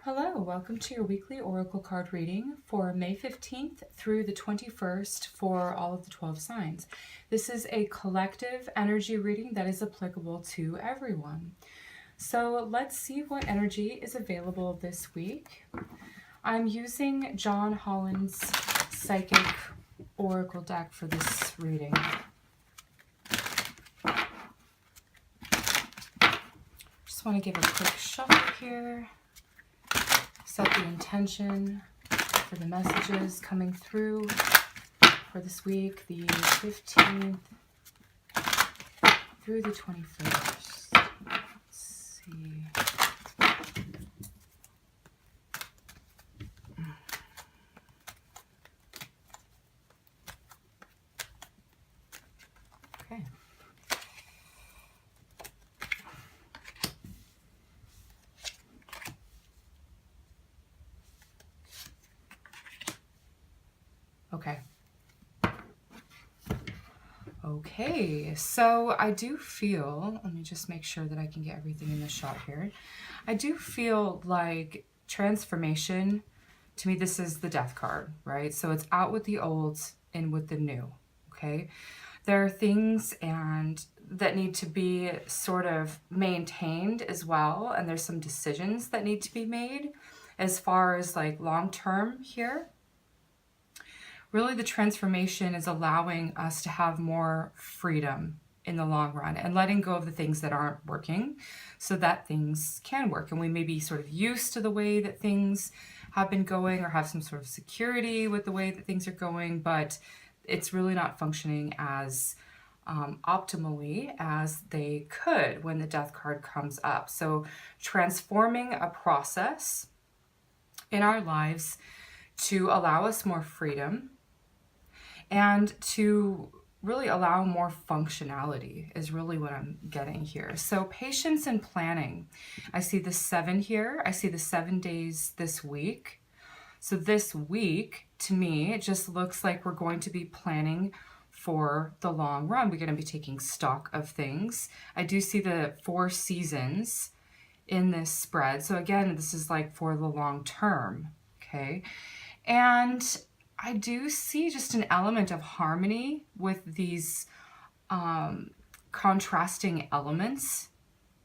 Hello, welcome to your weekly Oracle card reading for May 15th through the 21st for all of the 12 signs. This is a collective energy reading that is applicable to everyone. So let's see what energy is available this week. I'm using John Holland's Psychic Oracle deck for this reading. Just want to give a quick shuffle here. Set the intention for the messages coming through for this week, the 15th through the 21st. Let's see. Okay. Okay, so I do feel, let me just make sure that I can get everything in the shot here. I do feel like transformation, to me this is the death card, right? So it's out with the old, in with the new, okay? There are things that need to be sort of maintained as well, and there's some decisions that need to be made as far as like long-term here. Really, the transformation is allowing us to have more freedom in the long run and letting go of the things that aren't working so that things can work. And we may be sort of used to the way that things have been going or have some sort of security with the way that things are going, but it's really not functioning as optimally as they could when the death card comes up. So transforming a process in our lives to allow us more freedom and to really allow more functionality is really what I'm getting here. So patience and planning. I see the 7 here. I see the 7 days this week. So this week, to me, it just looks like we're going to be planning for the long run. We're going to be taking stock of things. I do see the 4 seasons in this spread. So again, this is like for the long term, okay? And I do see just an element of harmony with these contrasting elements.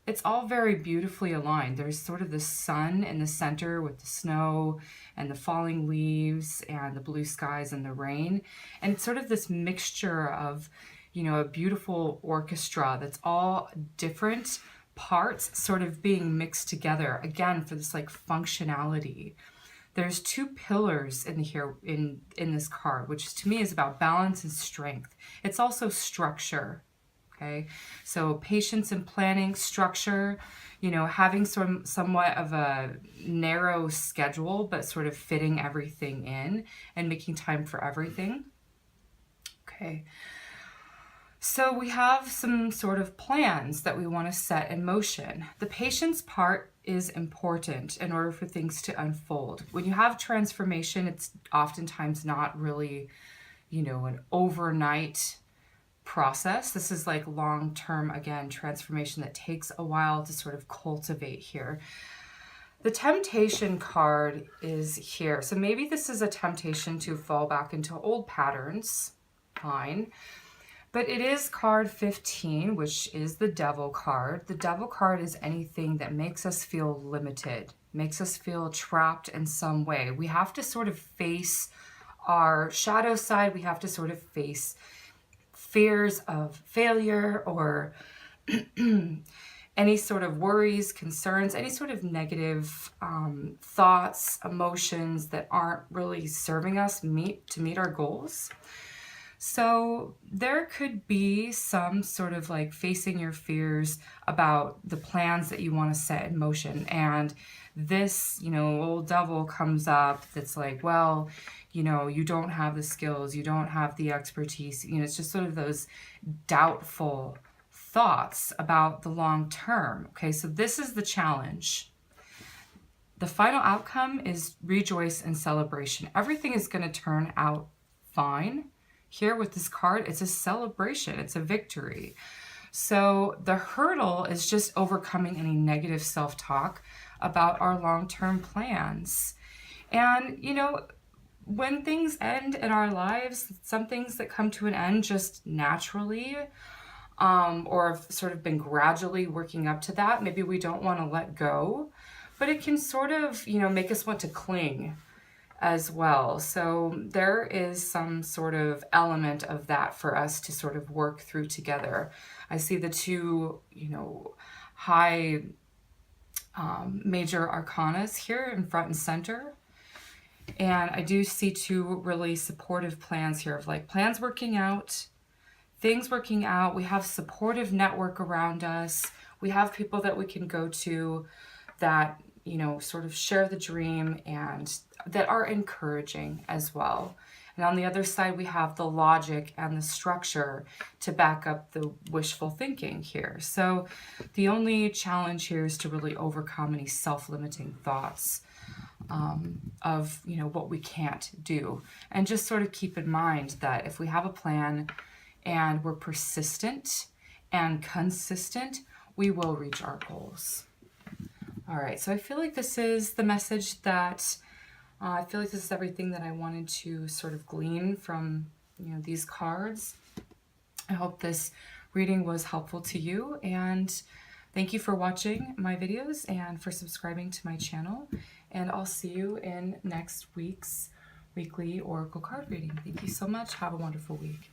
It's all very beautifully aligned. There's sort of the sun in the center with the snow and the falling leaves and the blue skies and the rain. And it's sort of this mixture of, you know, a beautiful orchestra that's all different parts sort of being mixed together, again, for this like functionality. There's 2 pillars in this card, which to me is about balance and strength. It's also structure, okay? So patience and planning, structure, you know, having somewhat of a narrow schedule, but sort of fitting everything in and making time for everything. Okay. So we have some sort of plans that we want to set in motion. The patience part is important in order for things to unfold. When you have transformation, it's oftentimes not really, you know, an overnight process. This is like long-term, again, transformation that takes a while to sort of cultivate here. The temptation card is here. So maybe this is a temptation to fall back into old patterns. Fine. But it is card 15, which is the devil card. The devil card is anything that makes us feel limited, makes us feel trapped in some way. We have to sort of face our shadow side. We have to sort of face fears of failure or any sort of worries, concerns, any sort of negative thoughts, emotions that aren't really serving us to meet our goals. So there could be some sort of like facing your fears about the plans that you want to set in motion. And this, you know, old devil comes up that's like, well, you know, you don't have the skills, you don't have the expertise. You know, it's just sort of those doubtful thoughts about the long term. Okay, so this is the challenge. The final outcome is rejoice and celebration. Everything is going to turn out fine. Here with this card, it's a celebration, it's a victory. So the hurdle is just overcoming any negative self-talk about our long-term plans. And, you know, when things end in our lives, some things that come to an end just naturally, or have sort of been gradually working up to that, maybe we don't want to let go, but it can sort of, you know, make us want to cling as well. So there is some sort of element of that for us to sort of work through together. I see the two, you know, high major arcanas here in front and center. And I do see two really supportive plans here of like plans working out, things working out. We have supportive network around us. We have people that we can go to that, you know, sort of share the dream and that are encouraging as well. And on the other side, we have the logic and the structure to back up the wishful thinking here. So the only challenge here is to really overcome any self-limiting thoughts of, you know, what we can't do. And just sort of keep in mind that if we have a plan and we're persistent and consistent, we will reach our goals. All right, so I feel like this is the message that I feel like this is everything that I wanted to sort of glean from, you know, these cards. I hope this reading was helpful to you, and thank you for watching my videos and for subscribing to my channel. And I'll see you in next week's weekly oracle card reading. Thank you so much. Have a wonderful week.